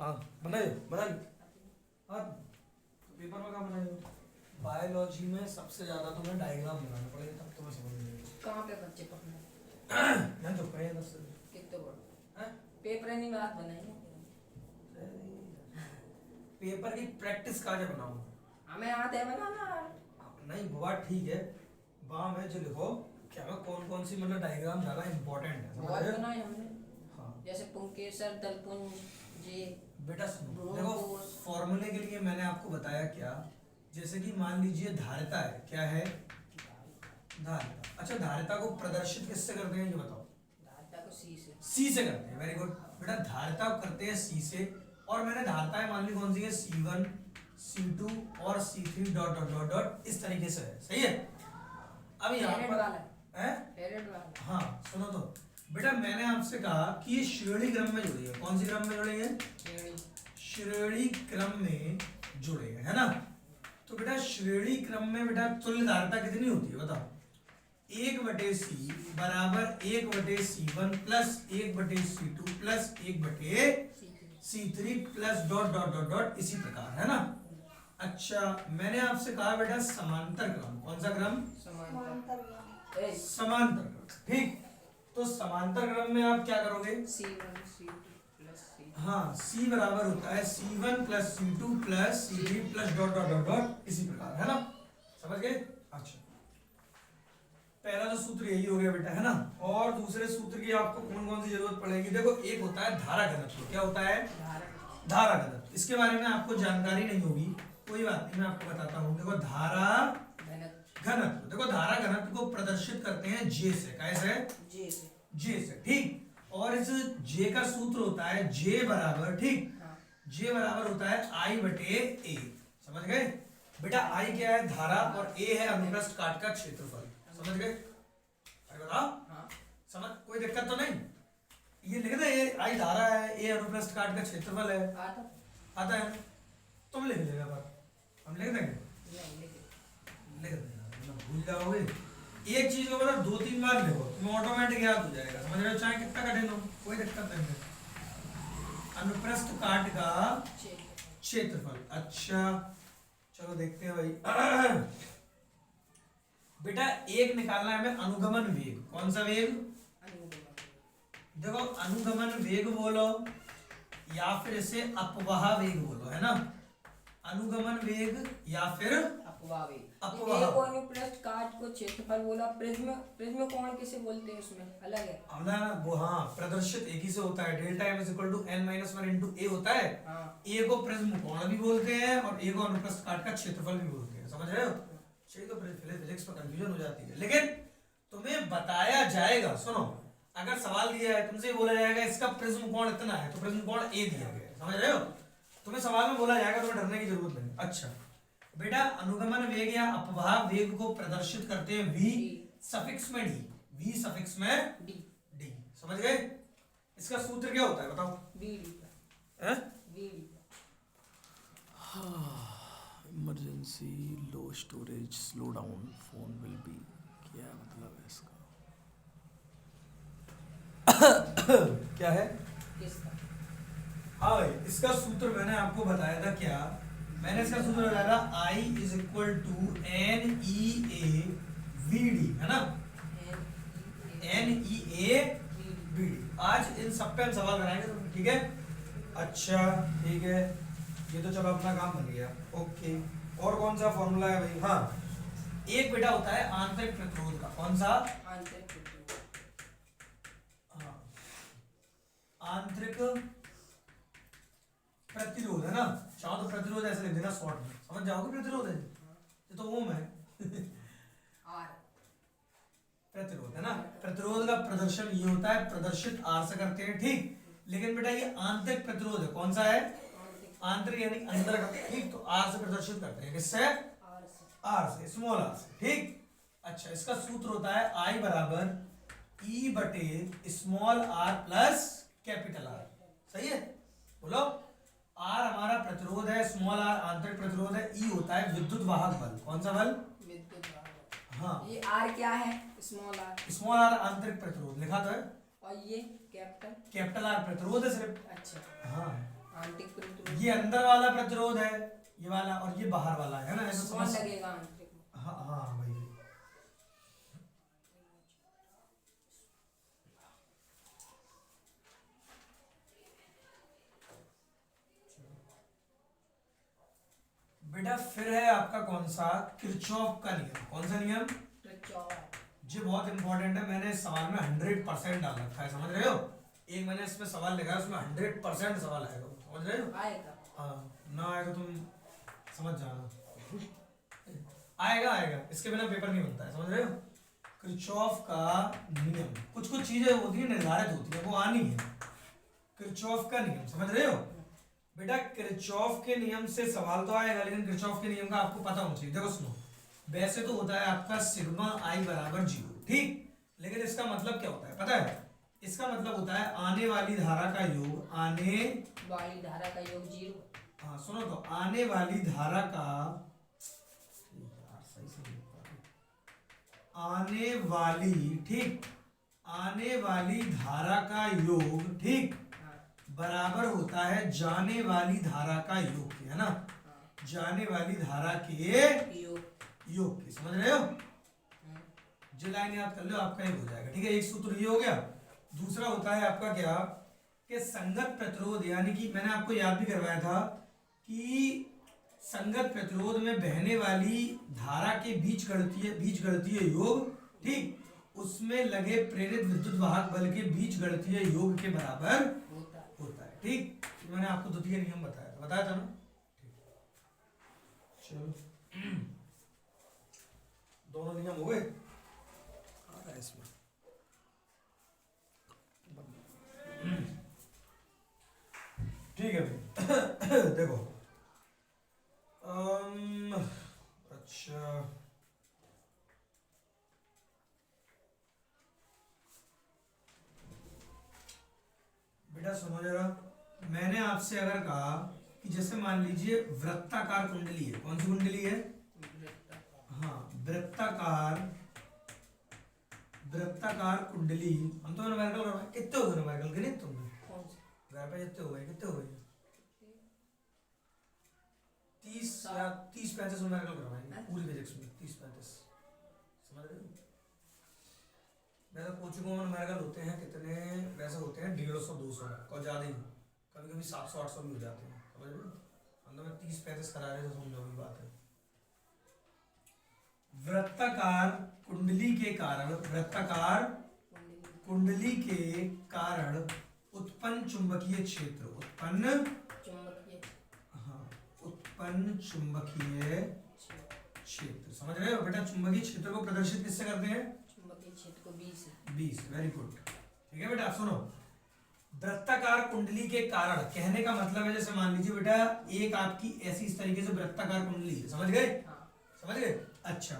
हाँ बनाए बना ली। हाँ तो पेपर में क्या बनाए? बायोलॉजी में सबसे ज्यादा तुम्हें डायग्राम बनाना पड़ेगा तब तुम्हें समझ में आएगा। कहाँ पे बच्चे पढ़ने मैं तो कहे बस कितने बड़े हैं? पेपर नहीं बात बनाएंगे पेपर की प्रैक्टिस कहाँ से बनाऊँ? हमें आते है बनाना। नहीं वो बात ठीक है, वहाँ में जो लिखो क्या मैं कौन कौन सी मतलब डायग्राम ज्यादा इम्पोर्टेंट है समझ बहुत रहे हो? बनाए हमने, हाँ जैसे पुंकेसर दलपुंज जी। बेटा सुनो देखो, फॉर्मूले के लिए मैंने आपको बताया क्या, जैसे कि मान लीजिए धारिता है, क्या है? धारिता। अच्छा धारिता को प्रदर्शित किससे करते हैं ये बताओ? धारिता को सी से करते हैं। वेरी गुड बेटा, धारिता को करते हैं सी से। और मैंने धारिताएं मान ली कौन सी है? C1 C2 और C3 dot dot dot dot इस तरीके से है। सही है? अब यहाँ पर है हाँ सुनो तो बेटा, मैंने आपसे कहा कि ये श्रेणी क्रम में जुड़ेगा। कौन सी क्रम में जुड़ेंगे? श्रेणी क्रम में जुड़ेगा, है ना? तो बेटा श्रेणी क्रम में बेटा तुल्य धारिता कितनी होती है बताओ? 1/C बराबर 1/C1 plus 1/C2 plus 1/C3 plus dot dot dot dot इसी प्रकार, है ना? अच्छा मैंने आपसे कहा बेटा समांतर क्रम। कौन सा क्रम? समांतर क्रम। ठीक, तो समांतर क्रम में आप क्या करोगे? C1 C2 plus C। हाँ C बराबर होता है C1 plus C2 plus C3 plus dot dot dot dot इसी प्रकार, है ना? समझ गए? अच्छा पहला तो सूत्र यही हो गया बेटा, है ना? और दूसरे सूत्र की आपको कौन कौन सी जरूरत पड़ेगी? देखो एक होता है धारा घनत्व। क्या होता है? धारा घनत्व। इसके बारे में आपको जानकारी नहीं होगी, कोई बात नहीं, मैं आपको बताता हूँ। देखो धारा घनत्व, देखो धारा घनत्व को प्रदर्शित करते हैं J से। कैसे? J से। ठीक, और इस J का सूत्र होता है J बराबर, ठीक, J बराबर होता है I/A। समझ गए बेटा? I क्या है? धारा, और A है अनुप्रस्थ काट का क्षेत्रफल। समझ गए? बताओ समझ, कोई दिक्कत तो नहीं? ये लिख दे, I धारा है, A अनुप्रस्थ काट का क्षेत्रफल है। आता है? तुम लिख लेगा, पर हम लिख देंगे, लिख देना, भूल जाओगे। एक चीज को मतलब 2-3 बार लिखो, तुम्हें ऑटोमेटिक याद हो जाएगा। समझ रहे हो? चाहे कितना कठिन हो, कोई दिक्कत नहीं है। अनुप्रस्थ काट का क्षेत्रफल। अच्छा चलो देखते हैं भाई। बेटा एक निकालना है हमें अनुगमन वेग। कौन सा वेग? देखो अनुगमन वेग बोलो या फिर इसे अपवाह वेग बोलो, है ना? अनुगमन वेग या फिर अपवाह। अनुप्रस्थ काट को क्षेत्रफल बोला। प्रिज्म कोण किसे बोलते हैं? उसमें अलग है ना वो, हाँ प्रदर्शित एक ही से होता है। डेल्टा m = n-1 * a होता है। a को प्रिज्म कोण भी बोलते हैं और a को अनुप्रस्थ काट का क्षेत्रफल भी बोलते हैं। समझ रहे हो? चलिए तो फिजिक्स में कंफ्यूजन हो जाती है, लेकिन तुम्हें बताया जाएगा। सुनो, अगर सवाल दिया है तुमसे बोला जाएगा इसका प्रिज्म कोण इतना है, तो प्रिज्म कोण a दिया गया है। समझ रहे हो? तुम्हें सवाल में बोला जाएगा, तुम्हें डरने की जरूरत नहीं। अच्छा बेटा अनुगमन वेग या अपवाह वेग को प्रदर्शित करते हैं v सफिक्स में d, v सफिक्स में d। समझ गए? इसका सूत्र क्या होता है बताओ? Emergency low storage slow down phone will be, क्या मतलब है इसका? क्या है? हाँ भाई, इसका सूत्र मैंने आपको बताया था। क्या मैंने इसका सूत्र बताया था? I = NEAVD, है ना? NEAVD। आज इन सब पे हम सवाल बनाएंगे, तो ठीक है? अच्छा ठीक है, ये तो चलो अपना काम बन गया। ओके, और कौन सा फॉर्मूला है भाई? हाँ एक बेटा होता है आंतरिक प्रतिरोध का। कौन सा? आंतरिक प्रतिरोध, है ना? चाहो तो प्रतिरोध ऐसे लिख देना शॉर्ट में, समझ जाओगे। प्रतिरोध है ये तो ओम है। प्रतिरोध, है ना? प्रतिरोध का प्रदर्शन ये होता है, प्रदर्शित R से करते हैं, ठीक। लेकिन बेटा ये आंतरिक प्रतिरोध है। कौन सा है? आंतरिक यानी अंदर का, ठीक। तो R से प्रदर्शित करते हैं। किससे? R से, स्मॉल r से, ठीक। अच्छा इसका सूत्र होता है I बराबर E/r प्लस कैपिटल R। सही है? बोलो। R हमारा प्रतिरोध है, स्मॉल r आंतरिक प्रतिरोध है, E होता है विद्युत वाहक बल। कौन सा बल? विद्युत वाहक। हाँ ये R क्या है? स्मॉल r आंतरिक प्रतिरोध लिखा तो है, और ये कैपिटल R प्रतिरोध है सिर्फ। अच्छा हाँ आंतरिक प्रतिरोध ये अंदर वाला प्रतिरोध है, ये वाला, और ये बाहर वाला है ना, ऐसा कौन समझ। लगेगा आंतरिक में? हाँ हाँ भाई। बेटा फिर है आपका कौन सा, किरचॉफ का नियम। कौन सा नियम? किरचॉफ। जी बहुत इंपॉर्टेंट है, मैंने सवाल में 100% डाल रखा है, समझ रहे हो। एक मैंने इसमें सवाल लिखा है, उसमें 100% सवाल आएगा, समझ रहे हो। आएगा। हाँ ना आएगा तुम समझ जाना। आएगा आएगा, इसके बिना पेपर नहीं बनता है, समझ रहे हो। किरचॉफ का नियम, कुछ कुछ चीजें होती है निर्धारित होती है, वो आनी है। किरचॉफ का नियम समझ रहे हो बेटा। किरचॉफ के नियम से सवाल तो आएगा, लेकिन किरचॉफ के नियम का आपको पता होना चाहिए। देखो सुनो, वैसे तो होता है आपका सिग्मा आई बराबर 0, ठीक। लेकिन इसका मतलब क्या होता है पता है? इसका मतलब होता है आने वाली धारा का योग, आने वाली धारा का योग 0। हाँ सुनो तो, आने वाली धारा का यार सही से लिख पा रहे। आने वाली, ठीक, आने वाली धारा का योग, ठीक, बराबर होता है जाने वाली धारा का योग के, है ना। जाने वाली धारा के योग के, समझ रहे हो। जो लाइन याद कर लो आपका ही हो जाएगा, ठीक है। एक सूत्र ये हो गया। दूसरा होता है आपका क्या, कि संगत प्रतिरोध, यानी कि मैंने आपको याद भी करवाया था कि संगत प्रतिरोध में बहने वाली धारा के बीच गणितीय योग, ठीक, उसमें लगे प्रेरित विद्युत वाहक बल के बीच गणितीय योग के बराबर होता है, ठीक। मैंने आपको द्वितीय नियम बताया था ना, ठीक। चलो दोनों नियम हो गए, आ रहा है इसमें। ठीक है भाई। देखो अच्छा बेटा सुनो जरा, मैंने आपसे अगर कहा कि जैसे मान लीजिए वृत्ताकार कुंडली है, कौन सी कुंडली है? हाँ वृत्ताकार कुंडली। हम तो न्यूमेरिकल करवाए, कितने हो गए न्यूमेरिकल के? नहीं तुमने घर पे जितने हो गए, कितने हो गए? 30 या 30-35 न्यूमेरिकल करवाएंगे पूरी फिजिक्स में, 30-35, समझ रहे हो। वैसे कोचिंगों में न्यूमेरिकल होते हैं कितने, वैसे होते हैं 150-200 और ज़्यादा ही, कभी कभी 700-800 भी हो जाते हैं, समझ रहे हो। मतलब मैं 30-35 करा रहे तो समझो भी बात है। वृत्ताकार कुंडली के कारण, वृत्ताकार कुंडली के कारण उत्पन्न चुंबकीय क्षेत्र, उत्पन्न चुंबकीय क्षेत्र, समझ रहे हो बेटा। चुंबकीय क्षेत्र को प्रदर्शित किससे करते हैं? चुंबकीय क्षेत्र को 20, वेरी गुड, ठीक है बेटा। सुनो, वृत्ताकार कुंडली के कारण कहने का मतलब है, जैसे मान लीजिए बेटा एक आपकी ऐसी इस तरीके से वृत्ताकार कुंडली है, समझ गए? समझ गए। अच्छा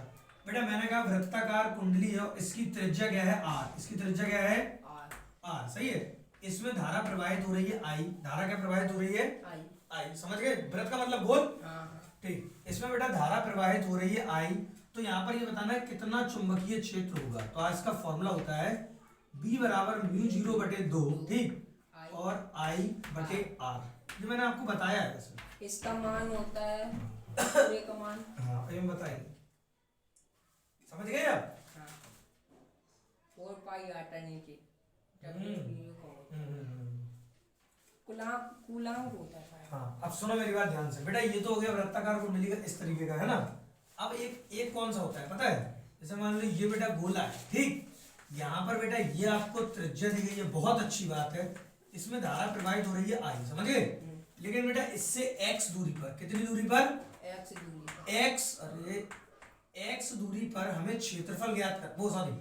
बेटा मैंने कहा वृत्ताकार कुंडली है, इसकी त्रिज्या क्या है? r। इसकी त्रिज्या क्या है? r, सही है। इसमें धारा प्रवाहित हो रही है I। धारा क्या प्रवाहित हो रही है? I, समझ गए। वृत्त का मतलब गोल, ठीक। इसमें बेटा धारा प्रवाहित हो रही है I, तो यहाँ पर ये बताना है कितना चुंबकीय क्षेत्र होगा। तो आज का फॉर्मूला होता है B बराबर μ0/2, ठीक, और I/r। ये मैंने आपको बताया है वैसे। इसका मान होता है पूरे का मान, हाँ ये बताएंगे, समझ गए आप? 4 पाई आटा नीचे कूलांग होता है। हाँ अब सुनो मेरी बात ध्यान से बेटा, ये तो हो गया वृत्ताकार कुंडली का इस तरीके का, है ना। अब एक कौन सा होता है पता है? जैसे मान लो ये बेटा गोला है, ठीक, यहाँ पर बेटा ये आपको त्रिज्या दी गई है, बहुत अच्छी बात है। इसमें धारा प्रवाहित हो रही है I, समझ गए। लेकिन बेटा इससे x दूरी पर, कितनी दूरी पर? x दूरी पर हमें क्षेत्रफल ज्ञात कर, वो सॉरी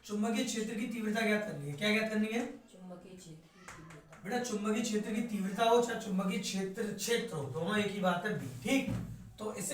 चुंबकीय क्षेत्र की तीव्रता ज्ञात करनी है। क्या ज्ञात करनी है? चुंबकीय क्षेत्र की तीव्रता। बेटा चुंबकीय क्षेत्र की तीव्रता हो चाहे चुंबकीय क्षेत्र हो, दोनों एक ही बात है, B, ठीक। तो इससे